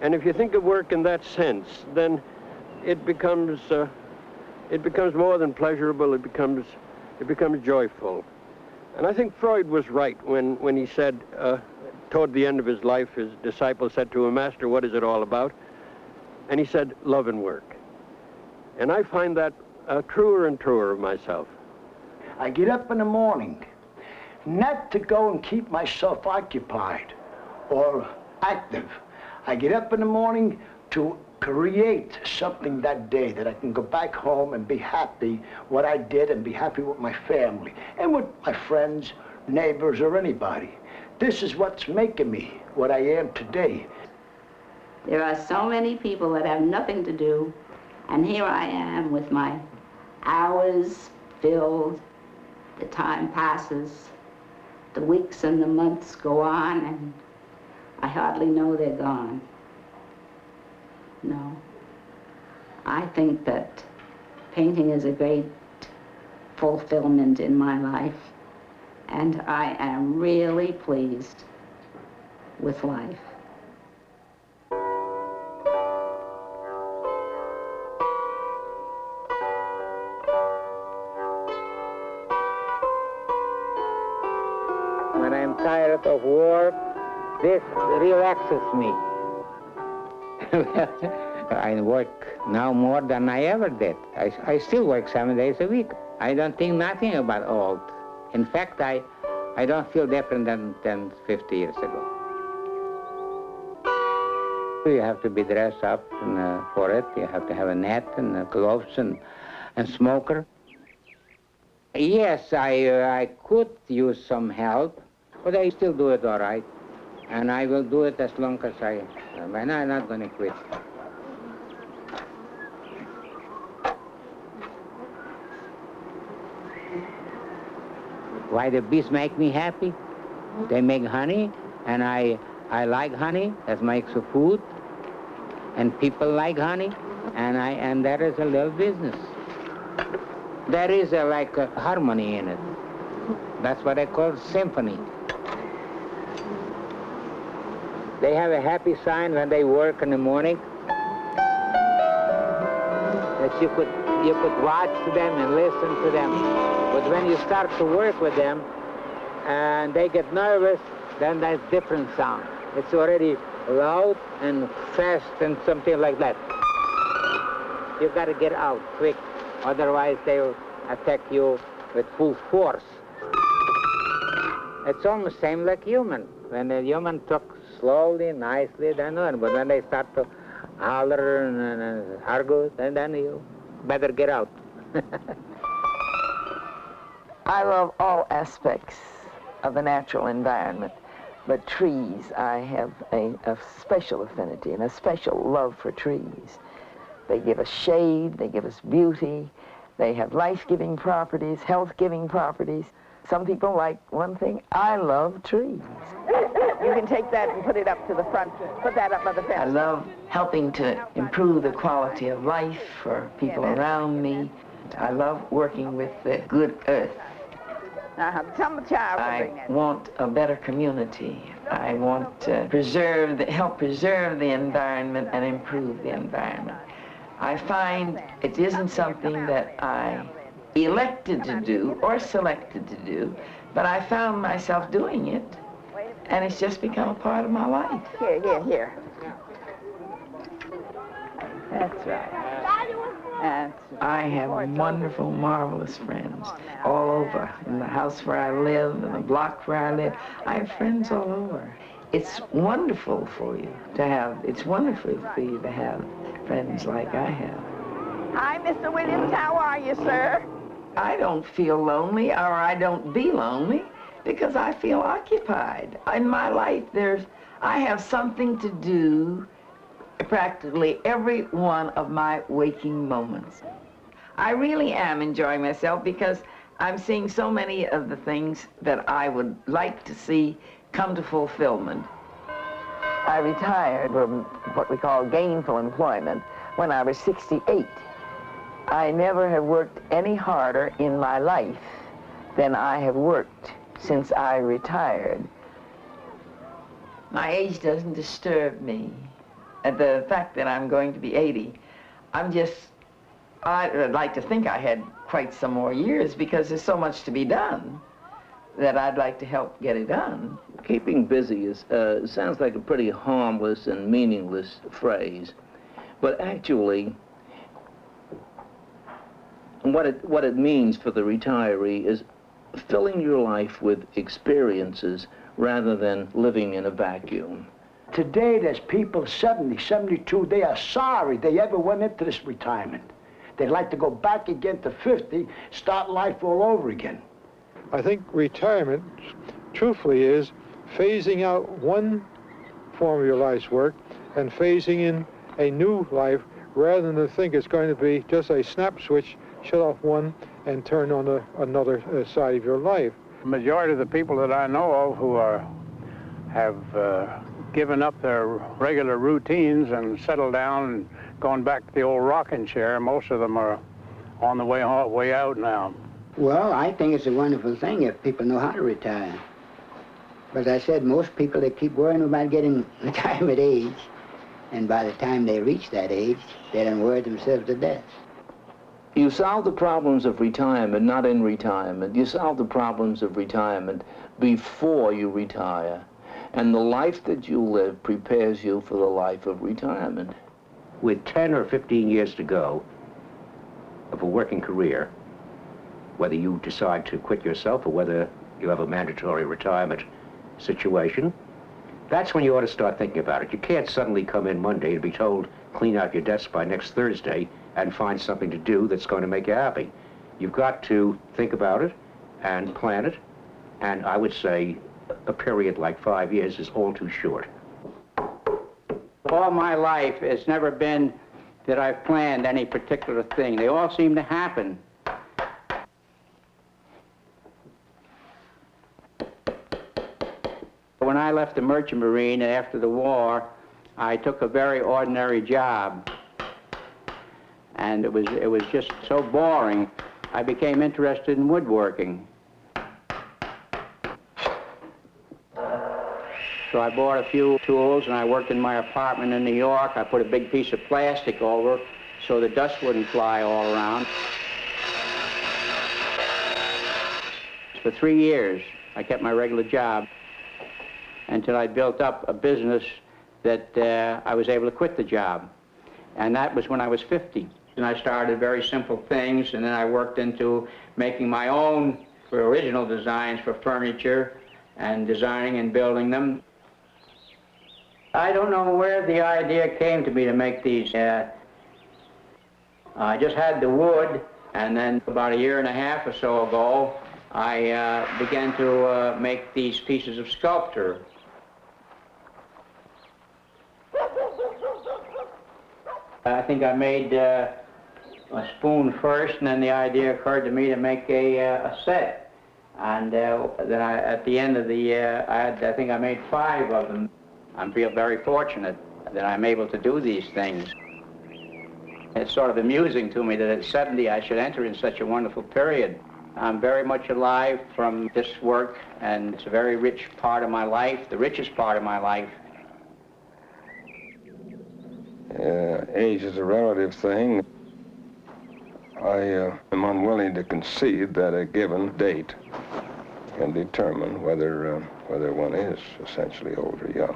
And if you think of work in that sense, then it becomes more than pleasurable. It becomes joyful. And I think Freud was right when he said, toward the end of his life, his disciple said to him, "Master, what is it all about?" And he said, "Love and work." And I find that truer and truer of myself. I get up in the morning, not to go and keep myself occupied or active. I get up in the morning to create something that day that I can go back home and be happy what I did and be happy with my family and with my friends, neighbors, or anybody. This is what's making me what I am today. There are so many people that have nothing to do, and here I am with my hours filled. The time passes, the weeks and the months go on, and I hardly know they're gone. No. I think that painting is a great fulfillment in my life, and I am really pleased with life. When I'm tired of work, this relaxes me. I work now more than I ever did. I still work 7 days a week. I don't think nothing about old. In fact, I don't feel different than 50 years ago. You have to be dressed up for it. You have to have a net and gloves and smoker. Yes, I could use some help, but I still do it all right. And I will do it as long as I'm not going to quit. Why the bees make me happy? They make honey, and I like honey. That makes the food, and people like honey, and that is a little business. There is like a harmony in it. That's what I call symphony. They have a happy sign when they work in the morning. That you could watch them and listen to them. But when you start to work with them and they get nervous, then that's different sound. It's already loud and fast and something like that. You got to get out quick, otherwise they'll attack you with full force. It's almost same like human. When a human talks slowly, nicely, then on. But when they start to holler and argue, then you better get out. I love all aspects of the natural environment, but trees, I have a special affinity and a special love for trees. They give us shade, they give us beauty, they have life-giving properties, health-giving properties. Some people like one thing. I love trees. You can take that and put it up to the front. Put that up by the fence. I love helping to improve the quality of life for people around me. I love working with the good earth. I want a better community. I want to help preserve the environment and improve the environment. I find it isn't something that I elected to do or selected to do, but I found myself doing it, and it's just become a part of my life. Here. That's right. I have wonderful, marvelous friends all over. In the house where I live, in the block where I live, I have friends all over. It's wonderful for you to have, it's wonderful for you to have friends like I have. Hi, Mr. Williams. How are you, sir? I don't feel lonely, or I don't be lonely, because I feel occupied. In my life, I have something to do practically every one of my waking moments. I really am enjoying myself because I'm seeing so many of the things that I would like to see come to fulfillment. I retired from what we call gainful employment when I was 68. I never have worked any harder in my life than I have worked since I retired. My age doesn't disturb me. at the fact that I'm going to be 80, I'd like to think I had quite some more years because there's so much to be done that I'd like to help get it done. Keeping busy sounds like a pretty harmless and meaningless phrase, but actually, what it means for the retiree is filling your life with experiences rather than living in a vacuum. Today, there's people 70, 72, they are sorry they ever went into this retirement. They'd like to go back again to 50, start life all over again. I think retirement, truthfully, is phasing out one form of your life's work and phasing in a new life rather than to think it's going to be just a snap switch, shut off one and turn on another side of your life. The majority of the people that I know of who have given up their regular routines and settled down and gone back to the old rocking chair, most of them are on the way out now. Well, I think it's a wonderful thing if people know how to retire. But as I said, most people, they keep worrying about getting retirement age, and by the time they reach that age, they done worry themselves to death. You solve the problems of retirement, not in retirement. You solve the problems of retirement before you retire. And the life that you live prepares you for the life of retirement. With 10 or 15 years to go of a working career, whether you decide to quit yourself or whether you have a mandatory retirement situation, that's when you ought to start thinking about it. You can't suddenly come in Monday and be told, clean out your desk by next Thursday and find something to do that's going to make you happy. You've got to think about it and plan it, and I would say a period like 5 years is all too short. All my life, it's never been that I've planned any particular thing. They all seem to happen. When I left the Merchant Marine after the war, I took a very ordinary job. And it was just so boring, I became interested in woodworking. So I bought a few tools and I worked in my apartment in New York. I put a big piece of plastic over so the dust wouldn't fly all around. For 3 years, I kept my regular job until I built up a business that I was able to quit the job. And that was when I was 50. And I started very simple things, and then I worked into making my own original designs for furniture and designing and building them. I don't know where the idea came to me to make these. I just had the wood, and then about 1.5 years or so ago, I began to make these pieces of sculpture. I think I made a spoon first, and then the idea occurred to me to make a set. And then at the end of the year, I think I made 5 of them. I feel very fortunate that I'm able to do these things. It's sort of amusing to me that at 70 I should enter in such a wonderful period. I'm very much alive from this work, and it's a very rich part of my life, the richest part of my life. Age is a relative thing. I am unwilling to concede that a given date can determine whether one is essentially old or young.